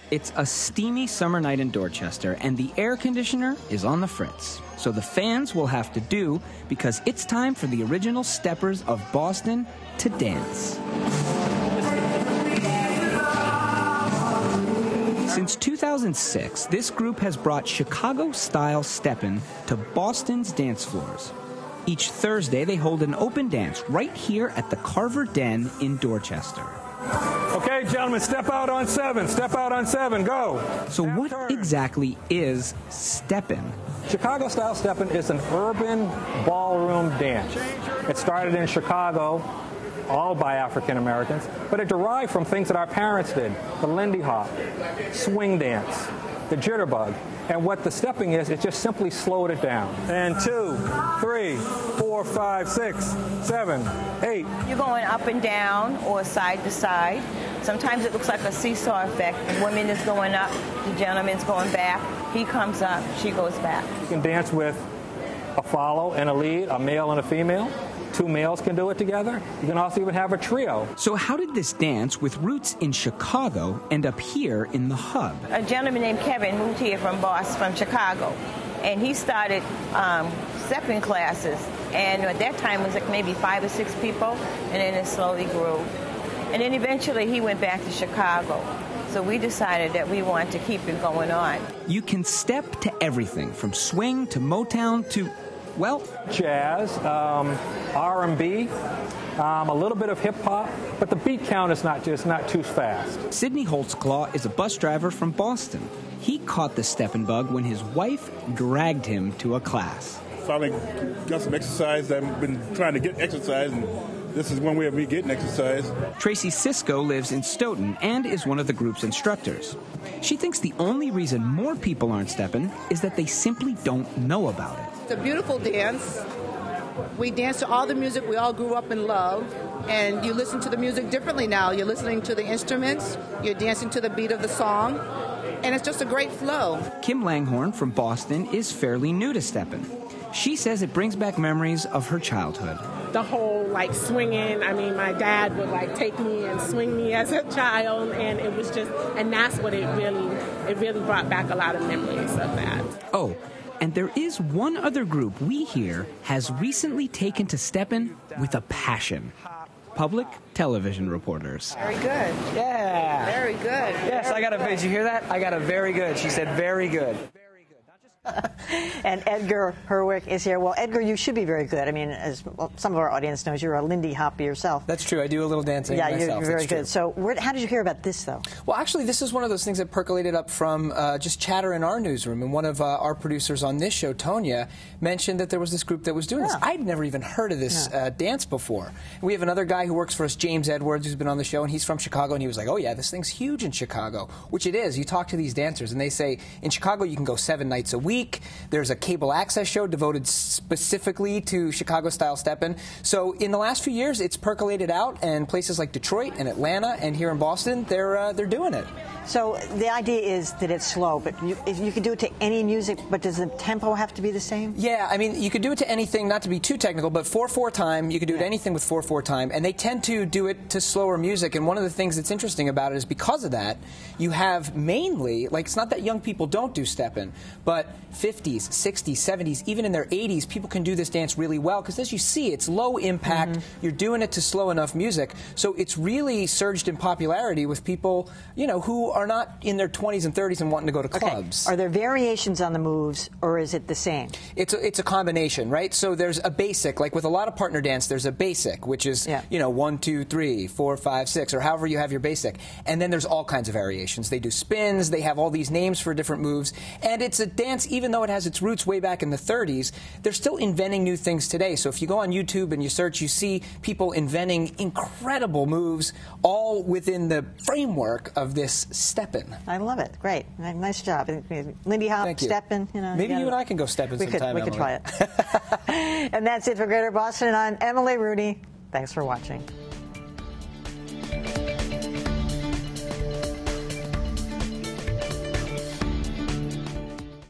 It's a steamy summer night in Dorchester, and the air conditioner is on the fritz. So the fans will have to do, because it's time for the original Steppers of Boston to dance. Since 2006, this group has brought Chicago-style steppin' to Boston's dance floors. Each Thursday, they hold an open dance right here at the Carver Den in Dorchester. Okay, gentlemen, step out on 7. Step out on 7. Go. So what exactly is steppin'? Chicago-style steppin' is an urban ballroom dance. It started in Chicago, all by African Americans, but it derived from things that our parents did: the Lindy Hop, swing dance, the jitterbug. And what the stepping is, it just simply slowed it down. And 2, 3, 4, 5, 6, 7, 8. You're going up and down or side to side. Sometimes it looks like a seesaw effect. The woman is going up, the gentleman's going back. He comes up, she goes back. You can dance with a follow and a lead, a male and a female. 2 males can do it together. You can also even have a trio. So how did this dance, with roots in Chicago, end up here in the hub? A gentleman named Kevin moved here from Chicago, and he started stepping classes. And at that time, it was like maybe 5 or 6 people, and then it slowly grew. And then eventually, he went back to Chicago. So we decided that we wanted to keep it going on. You can step to everything, from swing to Motown to, well, jazz, R&B, a little bit of hip-hop, but the beat count is not too fast. Sidney Holtzclaw is a bus driver from Boston. He caught the steppin' bug when his wife dragged him to a class. Finally got some exercise. I've been trying to get exercise, and this is one way of me getting exercise. Tracey Sisco lives in Stoughton and is one of the group's instructors. She thinks the only reason more people aren't steppin' is that they simply don't know about it. It's a beautiful dance. We dance to all the music we all grew up and loved, and you listen to the music differently now. You're listening to the instruments, you're dancing to the beat of the song, and it's just a great flow. Kim Langhorn from Boston is fairly new to steppin'. She says it brings back memories of her childhood. The whole, swinging, my dad would, take me and swing me as a child, and it was just, and that's what it really brought back a lot of memories of that. Oh, and there is one other group we hear has recently taken to steppin' with a passion. Public television reporters. Very good. Yeah. Very good. Yes, I got a, did you hear that? I got a very good. She said very good. And Edgar Herwick is here. Well, Edgar, you should be very good. As some of our audience knows, you're a Lindy Hop yourself. That's true. I do a little dancing myself. Yeah, you're very good. So how did you hear about this, though? Well, actually, this is one of those things that percolated up from just chatter in our newsroom. And one of our producers on this show, Tonya, mentioned that there was this group that was doing this. I'd never even heard of this dance before. We have another guy who works for us, James Edwards, who's been on the show, and he's from Chicago, and he was like, oh, yeah, this thing's huge in Chicago, which it is. You talk to these dancers, and they say, in Chicago, you can go 7 nights a week. There's a cable access show devoted specifically to Chicago-style steppin'. So in the last few years, it's percolated out, and places like Detroit and Atlanta and here in Boston, they're doing it. So the idea is that it's slow, but you could do it to any music, but does the tempo have to be the same? Yeah, you could do it to anything, not to be too technical, but 4/4 time, you could do it anything with 4/4 time, and they tend to do it to slower music, and one of the things that's interesting about it is because of that, you have mainly, it's not that young people don't do steppin', but 50s, 60s, 70s, even in their 80s, people can do this dance really well, because as you see, it's low impact, you're doing it to slow enough music, so it's really surged in popularity with people, who are not in their 20s and 30s and wanting to go to clubs. Are there variations on the moves, or is it the same? It's a combination, right? So there's a basic, like with a lot of partner dance, there's a basic, which is, 1, 2, 3, 4, 5, 6, or however you have your basic. And then there's all kinds of variations. They do spins, they have all these names for different moves, and it's a dance, even though it has its roots way back in the 30s, they're still inventing new things today. So if you go on YouTube and you search, you see people inventing incredible moves, all within the framework of this steppin'. I love it. Great. Nice job. Lindy Hop, steppin'. Maybe you and I can go steppin' sometime, We could try it. And that's it for Greater Boston. I'm Emily Rooney. Thanks for watching.